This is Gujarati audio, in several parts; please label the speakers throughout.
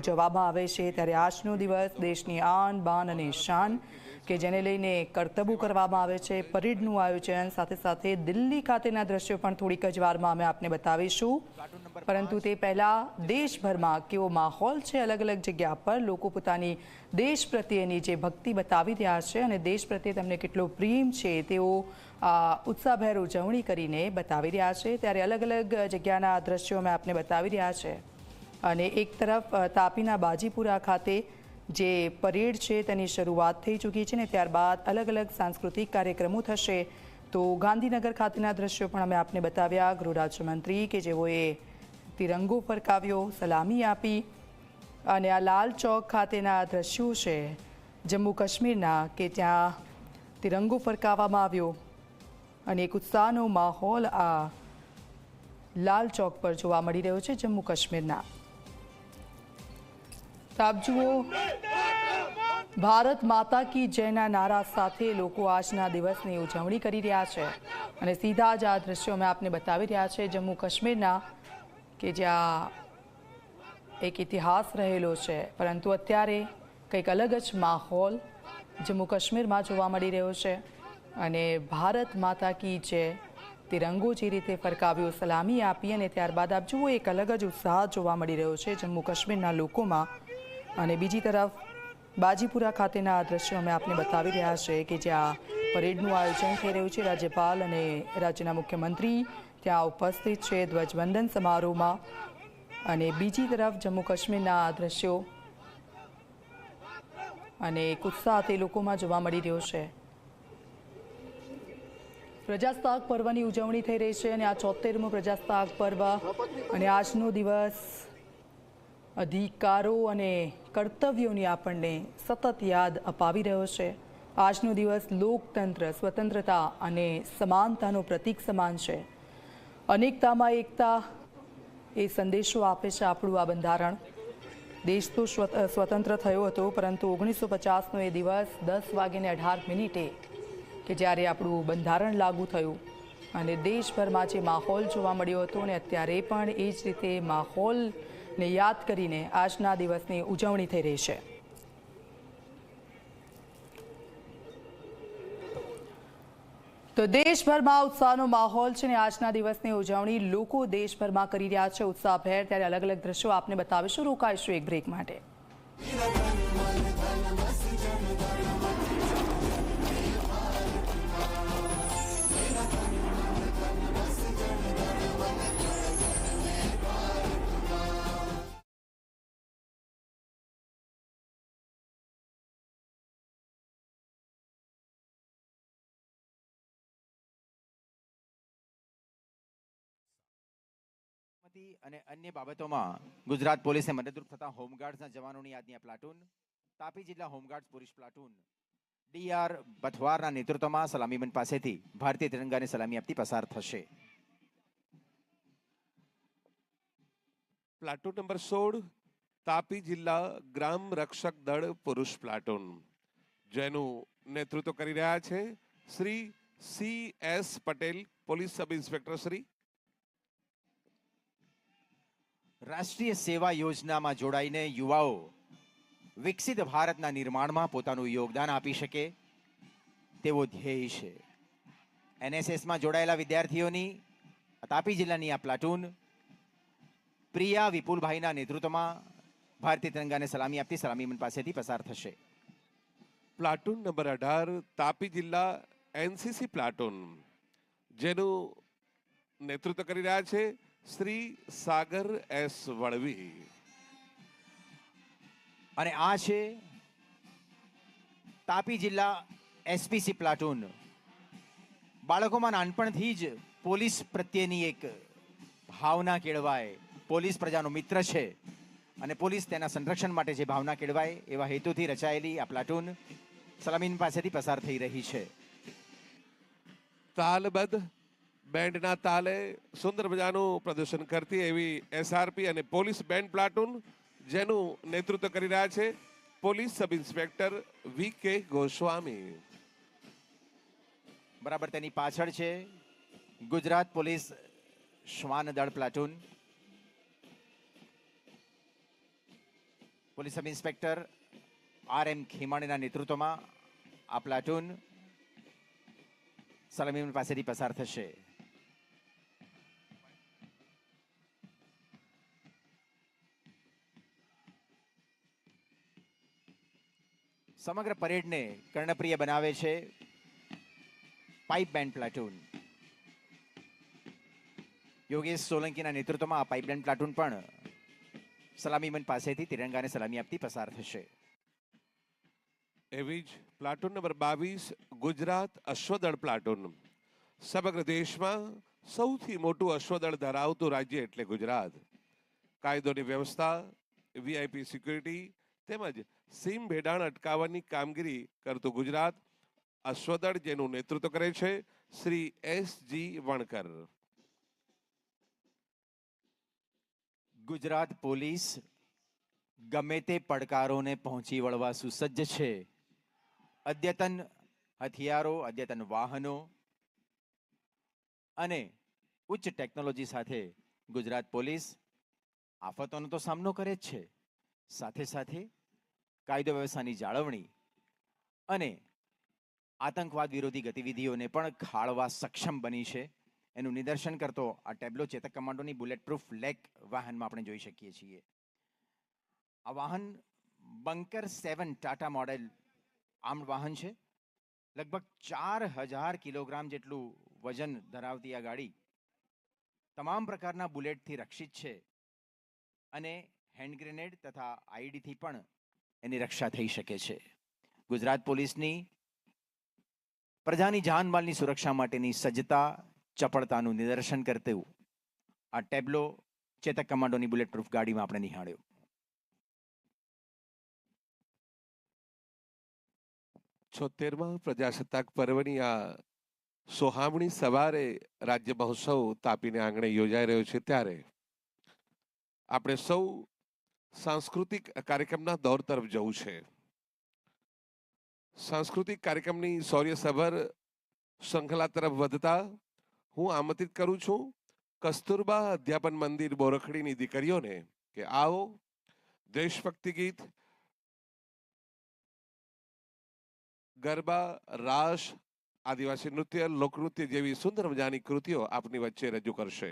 Speaker 1: ઉજવવામાં આવે છે, ત્યારે આજનો દિવસ દેશની આન બાન અને શાન કે જેને લઈને કરતબો કરવામાં આવે છે, પરેડનું આયોજન, સાથે સાથે દિલ્હી ખાતેના દ્રશ્યો પણ થોડીક જ વારમાં અમે આપને બતાવીશું. પરંતુ તે પહેલાં દેશભરમાં કેવો માહોલ છે, અલગ અલગ જગ્યા પર લોકો પોતાની દેશ પ્રત્યેની જે ભક્તિ બતાવી રહ્યા છે અને દેશ પ્રત્યે તેમને કેટલો પ્રેમ છે તેઓ ઉત્સાહભેર ઉજવણી કરીને બતાવી રહ્યા છે. ત્યારે અલગ અલગ જગ્યાના દ્રશ્યો અમે આપને બતાવી રહ્યા છે. અને એક તરફ તાપીના બાજીપુરા ખાતે જે પરેડ છે તેની શરૂઆત થઈ ચૂકી છે ને ત્યારબાદ અલગ અલગ સાંસ્કૃતિક કાર્યક્રમો થશે. તો ગાંધીનગર ખાતેના દ્રશ્યો પણ અમે આપને બતાવ્યા. ગૃહ રાજ્યમંત્રી કે જેઓએ તિરંગો ફરકાવ્યો, સલામી આપી. અને આ લાલ ચોક ખાતેના દ્રશ્યો છે જમ્મુ કાશ્મીરના કે ત્યાં તિરંગો ફરકાવવામાં આવ્યો અને એક ઉત્સાહનો માહોલ આ લાલ ચોક પર જોવા મળી રહ્યો છે જમ્મુ કાશ્મીરના. તો આપ જુઓ, ભારત માતા કી જયના નારા સાથે લોકો આજના દિવસની ઉજવણી કરી રહ્યા છે અને સીધા જ આ દ્રશ્યો અમે આપને બતાવી રહ્યા છે જમ્મુ કાશ્મીરના કે જ્યાં એક ઇતિહાસ રહેલો છે, પરંતુ અત્યારે કંઈક અલગ જ માહોલ જમ્મુ કાશ્મીરમાં જોવા મળી રહ્યો છે. અને ભારત માતા કી જય તિરંગો જે રીતે ફરકાવ્યો, સલામી આપી અને ત્યારબાદ આપ જુઓ એક અલગ જ ઉત્સાહ જોવા મળી રહ્યો છે જમ્મુ કાશ્મીરના લોકોમાં. અને બીજી તરફ બાજીપુરા ખાતેના દ્રશ્યો અમે આપને બતાવી રહ્યા છે કે જ્યાં પરેડનું આયોજન થઈ રહ્યું છે. રાજ્યપાલ અને રાજ્યના મુખ્યમંત્રી ત્યાં ઉપસ્થિત છે ધ્વજવંદન સમારોહમાં. અને બીજી તરફ જમ્મુ કાશ્મીરના દ્રશ્યો અને એક ઉત્સાહ તે લોકોમાં જોવા મળી રહ્યો છે. પ્રજાસત્તાક પર્વની ઉજવણી થઈ રહી છે અને આ 74મો પ્રજાસત્તાક પર્વ અને આજનો દિવસ અધિકારો અને કર્તવ્યોની આપણને સતત યાદ અપાવી રહ્યો છે. આજનો દિવસ લોકતંત્ર, સ્વતંત્રતા અને સમાનતાનો પ્રતીક સમાન છે. અનેકતામાં એકતા એ સંદેશો આપે છે આપણું આ બંધારણ. દેશ તો સ્વતંત્ર થયો હતો, પરંતુ 1950નો એ દિવસ 10:18 કે જ્યારે આપણું બંધારણ લાગુ થયું અને દેશભરમાં જે માહોલ જોવા મળ્યો હતો અને અત્યારે પણ એ જ રીતે માહોલને યાદ કરીને આજના દિવસની ઉજવણી થઈ રહી છે. તો દેશભરમાં ઉત્સાહનો માહોલ છે ને આજના દિવસની ઉજવણી લોકો દેશભરમાં કરી રહ્યા છે ઉત્સાહભેર. ત્યારે અલગ અલગ દ્રશ્યો આપને બતાવીશું. રોકાઈશું એક બ્રેક માટે.
Speaker 2: અને અન્ય બાબતોમાં ગુજરાત પોલીસને મદદરૂપ થતા હોમગાર્ડ્સના જવાનોની યાદની પ્લાટૂન તાપી જિલ્લા હોમગાર્ડ્સ પોલીસ પ્લાટૂન ડીઆર બથવારના નેતૃત્વમાં સલામીબંધ પાસેથી ભારતીય તિરંગાને સલામી આપતી પસાર થશે.
Speaker 3: પ્લાટૂન નંબર 16 તાપી જિલ્લા ગ્રામ રક્ષક દળ પુરુષ પ્લાટૂન જેનું નેતૃત્વ કરી રહ્યા છે Shri CS Patel, police sub inspector Shri.
Speaker 2: રાષ્ટ્રીય સેવા યોજનામાં જોડાઈને યુવાઓ વિકસિત ભારતના નિર્માણમાં પોતાનું યોગદાન આપી શકે તેવો ધ્યેય છે. NSSમાં જોડાયેલા વિદ્યાર્થીઓની તાપી જિલ્લાની આ પ્લાટૂન પ્રિયા વિપુલભાઈના નેતૃત્વમાં ભારતીય તિરંગાને સલામી આપતી સલામીબંધ પાસેથી પસાર થશે.
Speaker 3: પ્લાટૂન નંબર 18 તાપી જિલ્લા NCC પ્લાટૂન જેનું નેતૃત્વ કરી રહ્યા છે શ્રી સાગર S વળવી.
Speaker 2: અને આ છે તાપી જિલ્લા SPC પ્લાટૂન. બાળકોમાં નાનપણથી જ પોલીસ પ્રત્યેની એક ભાવના કેળવાય, પોલીસ પ્રજાનો મિત્ર છે અને પોલીસ તેના સંરક્ષણ માટે જે ભાવના કેળવાય એવા હેતુથી રચાયેલી આ પ્લાટૂન સલામીન પાસેથી પસાર થઈ રહી છે.
Speaker 3: તાલબદ્ધ બેન્ડના તાલે સુંદર મજાનું પ્રદર્શન કરતી એવી SRP અને પોલીસ બેન્ડ પ્લાટૂન જેનું નેતૃત્વ કરી રહ્યા છે police sub inspector VK Goswami.
Speaker 2: બરાબર તેની પાછળ છે ગુજરાત પોલીસ શ્વાન દળ platoon. Police sub inspector RM ખીમાણીના નેતૃત્વમાં આ પ્લાટૂન સલામી પાસેથી પસાર થશે. સમગ્ર પરેડને કર્ણપ્રિય બનાવે છે પાઇપ બેન્ડ પ્લાટૂન. યોગેશ સોલંકીના નેતૃત્વમાં આ પાઇપ બેન્ડ પ્લાટૂન પણ સલામી મંચ પાસેથી તિરંગાને સલામી આપતી પસાર થશે.
Speaker 3: એવી જ પ્લાટૂન નંબર 22 ગુજરાત અશ્વદળ પ્લાટૂન. સમગ્ર દેશમાં સૌથી મોટું અશ્વદળ ધરાવતું રાજ્ય એટલે ગુજરાત. કાયદોની વ્યવસ્થા, VIP સિક્યુરિટી તેમજ સીમ ભેડાણ અટકાવવાની કામગીરી કરતું ગુજરાત અશ્વદળ, જેનું નેતૃત્વ કરે છે શ્રી SG વણકર.
Speaker 2: ગુજરાત પોલીસ ગમે તે પડકારોને પહોંચી વળવા સુસજ્જ છે. અદ્યતન હથિયારો, અદ્યતન વાહનો અને ઉચ્ચ ટેકનોલોજી સાથે ગુજરાત પોલીસ આફતોનો તો સામનો કરે જ છે, સાથે સાથે કાયદો વ્યવસ્થાની જાળવણી અને આતંકવાદ વિરોધી ગતિવિધિઓને પણ ખાળવા સક્ષમ બની છે. એનું નિદર્શન કરતો આ ટેબ્લો ચેતક કમાન્ડોની બુલેટ પ્રૂફ લેક વાહનમાં આપણે જોઈ શકીએ છીએ. આ વાહન બંકર 7 ટાટા મોડેલ આર્મ્ડ વાહન છે. લગભગ 4000 કિલોગ્રામ જેટલું વજન ધરાવતી આ ગાડી તમામ પ્રકારના બુલેટથી રક્ષિત છે અને હેન્ડ ગ્રેનેડ તથા IEDથી પણ એની રક્ષા થઈ શકે છે. ગુજરાત પોલીસની પ્રજાની જાનમાલની સુરક્ષા માટેની સજ્જતા, ચપળતાનું નિદર્શન કરતું આ ટેબ્લો ચેતક કમાન્ડોની બુલેટ પ્રૂફ ગાડીમાં આપણે નિહાળ્યો.
Speaker 3: છોતેરમાં પ્રજાસત્તાક પર્વની આ સોહામણી સવારે રાજ્ય મહોત્સવ તાપીને આંગણે યોજાઈ રહ્યો છે, ત્યારે આપણે સૌ સાંસ્કૃતિક કાર્યક્રમના દોર તરફ જવું છે. સાંસ્કૃતિક કાર્યક્રમની શૌર્યસભર શૃંખલા તરફ વધતા હું આમંત્રિત કરું છું કસ્તુરબા અધ્યાપન મંદિર બોરખડીની દીકરીઓને કે આવો દેશભક્તિ ગીત, ગરબા, રાસ, આદિવાસી નૃત્ય, લોકનૃત્ય જેવી સુંદર મજાની કૃતિઓ આપની વચ્ચે રજૂ કરશે.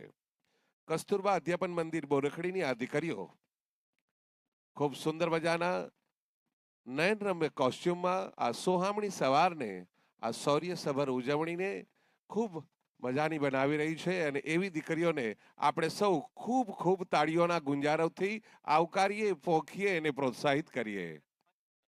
Speaker 3: કસ્તુરબા અધ્યાપન મંદિર બોરખડીની આ દીકરીઓ ખૂબ સુંદર મજાના નયનરમ્ય કોસ્ચ્યુમમાં આ સોહામણી સવારને, આ શૌર્યસભર ઉજવણીને ખૂબ મજાની બનાવી રહી છે અને એવી દીકરીઓને આપણે સૌ ખૂબ ખૂબ તાળીઓના ગુંજારવથી આવકારીએ, પોખીએ અને પ્રોત્સાહિત કરીએ.